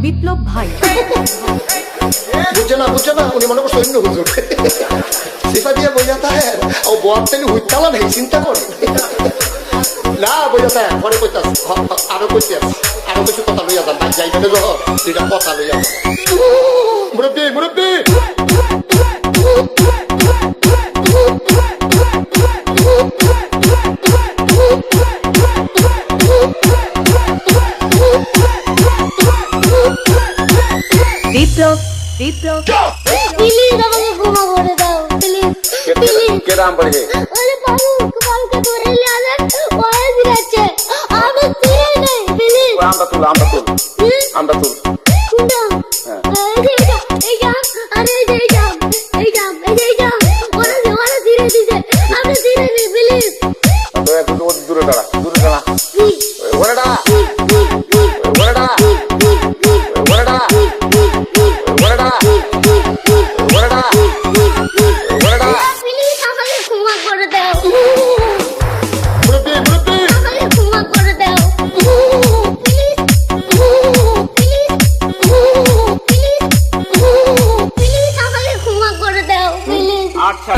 বিপ্লব ভাই বুঝছে না উনি মনে করছে অন্য হুজুর সিফা দিয়ে বইয়া থাকে ও বর্তেন হুইতালা নেই চিন্তা করে না বইয়া থাকে পরে কইতাস আরো কইতে আরো কিছু কথা লইয়া যান ভাই যাইবে না যখন দুইটা কথা লইয়া যান মুরব্বী বিপ্লব প্লিজ আমাকে ক্ষমা করে দাও প্লিজ কে নাম পড়ে ওরে পালকে ধরে নিয়ে আসেন ওরে দিচ্ছে আমি চিনি নাই প্লিজ আমরা তুল এই যা আরে এই যা ওরে ধীরে দিছে আমি ধীরে নি প্লিজ তো একটু দূরে দাঁড়া ওরে দাঁড়া আচ্ছা